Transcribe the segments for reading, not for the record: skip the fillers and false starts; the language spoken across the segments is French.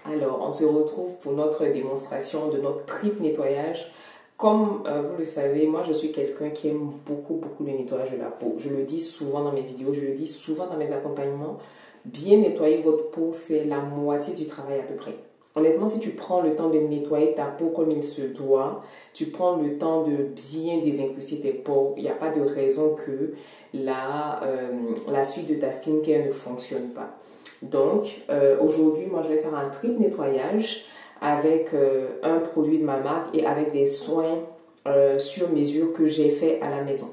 Alors, on se retrouve pour notre démonstration de notre triple nettoyage. Comme vous le savez, moi je suis quelqu'un qui aime beaucoup le nettoyage de la peau. Je le dis souvent dans mes vidéos, je le dis souvent dans mes accompagnements. Bien nettoyer votre peau, c'est la moitié du travail à peu près. Honnêtement, si tu prends le temps de nettoyer ta peau comme il se doit, tu prends le temps de bien désincruster tes pores, il n'y a pas de raison que la suite de ta skincare ne fonctionne pas. Donc, aujourd'hui, moi, je vais faire un triple nettoyage avec un produit de ma marque et avec des soins sur mesure que j'ai fait à la maison.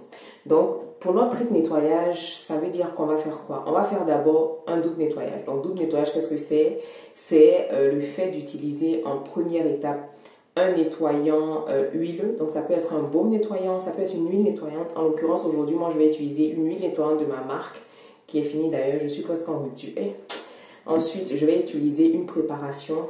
Donc, pour notre triple nettoyage, ça veut dire qu'on va faire quoi? On va faire d'abord un double nettoyage. Donc, double nettoyage, qu'est-ce que c'est? C'est le fait d'utiliser en première étape un nettoyant huileux. Donc, ça peut être un baume nettoyant, ça peut être une huile nettoyante. En l'occurrence, aujourd'hui, moi, je vais utiliser une huile nettoyante de ma marque qui est finie d'ailleurs. Je suis presque en rupture. Ensuite, je vais utiliser une préparation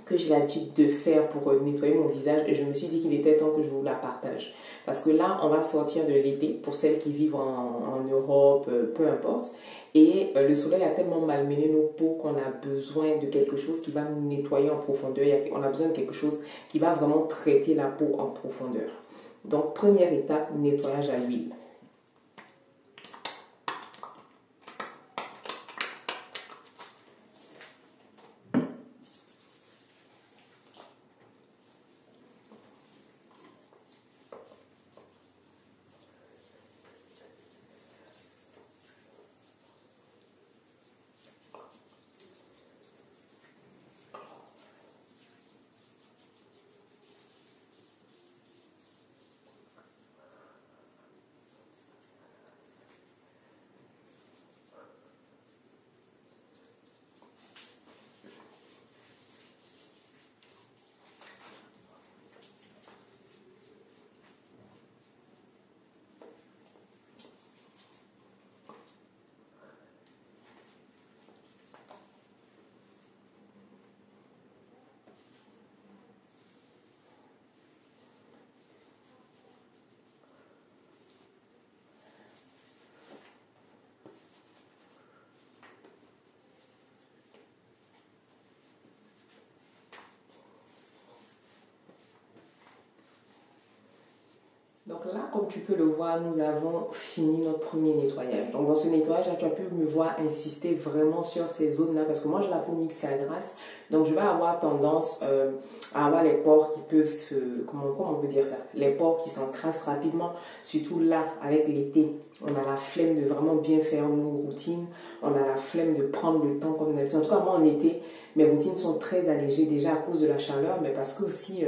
que j'ai l'habitude de faire pour nettoyer mon visage et je me suis dit qu'il était temps que je vous la partage. Parce que là, on va sortir de l'été pour celles qui vivent en Europe, peu importe. Et le soleil a tellement malmené nos peaux qu'on a besoin de quelque chose qui va nous nettoyer en profondeur. On a besoin de quelque chose qui va vraiment traiter la peau en profondeur. Donc, première étape, nettoyage à l'huile. Donc là, comme tu peux le voir, nous avons fini notre premier nettoyage. Donc dans ce nettoyage, là, tu as pu me voir insister vraiment sur ces zones-là parce que moi, j'ai la peau mixée à grasse. Donc je vais avoir tendance à avoir les pores qui peuvent se... Comment on peut dire ça? Les pores qui s'encrassent rapidement. Surtout là, avec l'été, on a la flemme de vraiment bien faire nos routines. On a la flemme de prendre le temps comme d'habitude. En tout cas, moi, en été, mes routines sont très allégées déjà à cause de la chaleur, mais parce que aussi,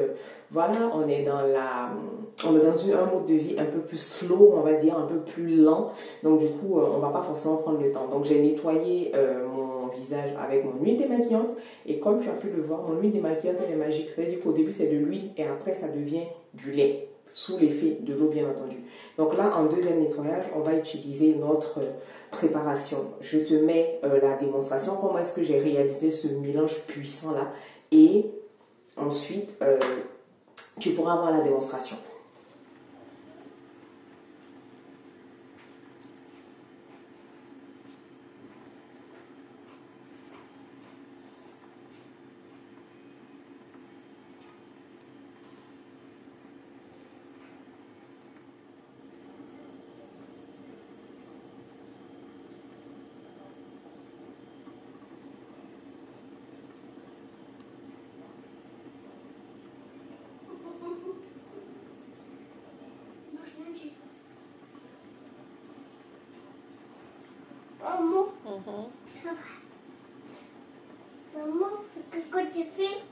voilà, on est dans un mode de vie un peu plus slow, on va dire, un peu plus lent. Donc du coup, on va pas forcément prendre le temps. Donc j'ai nettoyé mon visage avec mon huile démaquillante. Et comme tu as pu le voir, mon huile démaquillante, elle est magique. C'est-à-dire qu'au début, c'est de l'huile et après, ça devient du lait. Sous l'effet de l'eau, bien entendu. Donc là, en deuxième nettoyage, on va utiliser notre préparation. Je te mets la démonstration, comment est-ce que j'ai réalisé ce mélange puissant-là. Et ensuite, tu pourras avoir la démonstration. Maman, ça va. Maman, qu'est-ce que tu fais?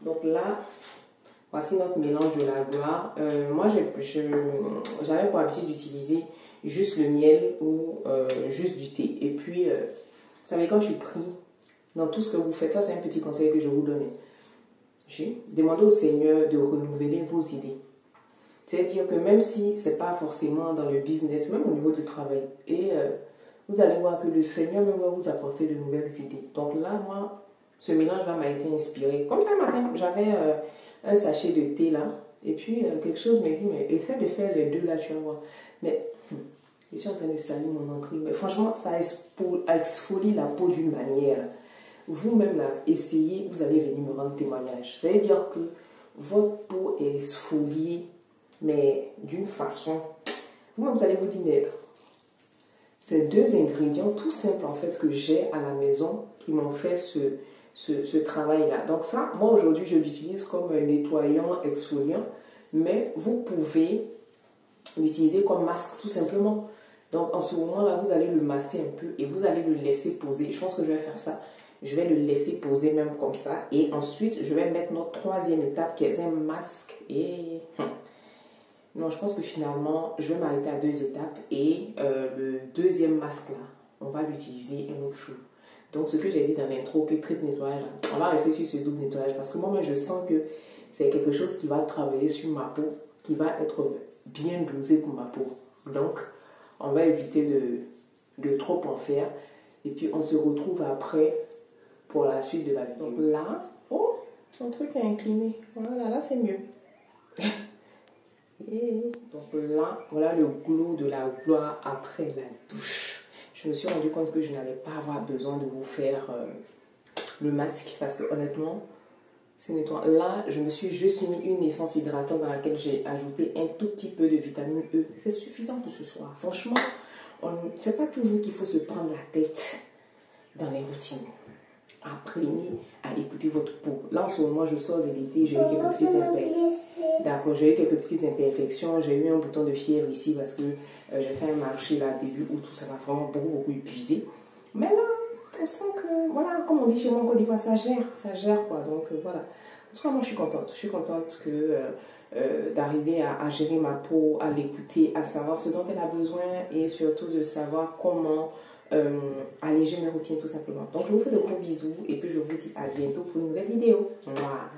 Donc là, voici notre mélange de la gloire. Moi, j'avais pour habitude d'utiliser juste le miel ou juste du thé. Et puis, vous savez, quand tu pries dans tout ce que vous faites. Ça, c'est un petit conseil que je vous donne. Demandez au Seigneur de renouveler vos idées. C'est-à-dire que même si ce n'est pas forcément dans le business, même au niveau du travail, et vous allez voir que le Seigneur même va vous apporter de nouvelles idées. Donc là, moi, ce mélange-là m'a été inspiré. Comme ça, un matin, j'avais un sachet de thé là, et puis quelque chose me dit, mais essaie de faire les deux là, tu vas voir. Mais je suis en train de salir mon entrée. Mais franchement, ça exfolie la peau d'une manière. Vous-même là, essayez, vous allez venir me rendre témoignage. Ça veut dire que votre peau est exfoliée, mais d'une façon, vous-même vous allez vous dire, mais ces deux ingrédients tout simples en fait que j'ai à la maison qui m'ont fait ce travail-là. Donc ça, moi aujourd'hui, je l'utilise comme un nettoyant exfoliant, mais vous pouvez l'utiliser comme masque tout simplement. Donc en ce moment-là, vous allez le masser un peu et vous allez le laisser poser. Je pense que je vais faire ça. Je vais le laisser poser même comme ça. Et ensuite, je vais mettre notre troisième étape qui est un masque. Et non, je pense que finalement, je vais m'arrêter à 2 étapes. Et le deuxième masque là, on va l'utiliser un autre jour. Donc ce que j'ai dit dans l'intro, que triple nettoyage, on va rester sur ce double nettoyage. Parce que moi, je sens que c'est quelque chose qui va travailler sur ma peau, qui va être bien dosé pour ma peau. Donc, on va éviter de trop en faire. Et puis, on se retrouve après pour la suite de la vidéo. Donc là, oh, son truc est incliné. Voilà, là, c'est mieux. Et donc là, voilà le glow de la gloire après la douche. Je me suis rendu compte que je n'allais pas avoir besoin de vous faire le masque parce que honnêtement, c'est nettoyant. Là, je me suis juste mis une essence hydratante dans laquelle j'ai ajouté un tout petit peu de vitamine E. C'est suffisant pour ce soir. Franchement, c'est pas toujours qu'il faut se prendre la tête dans les routines. Apprenez à écouter votre peau. Là, en ce moment, je sors de l'été, j'ai eu quelques petites imperfections. D'accord, j'ai eu quelques petites imperfections. J'ai eu un bouton de fièvre ici parce que j'ai fait un marché là début août, tout ça m'a vraiment beaucoup épuisé. Mais là, on sent que, voilà, comme on dit chez moi en Côte d'Ivoire, ça gère quoi. Donc voilà. En tout cas, moi, je suis contente. Je suis contente que d'arriver à gérer ma peau, à l'écouter, à savoir ce dont elle a besoin et surtout de savoir comment alléger mes routines tout simplement. Donc je vous fais de gros bisous et puis je vous dis à bientôt pour une nouvelle vidéo. Mouah.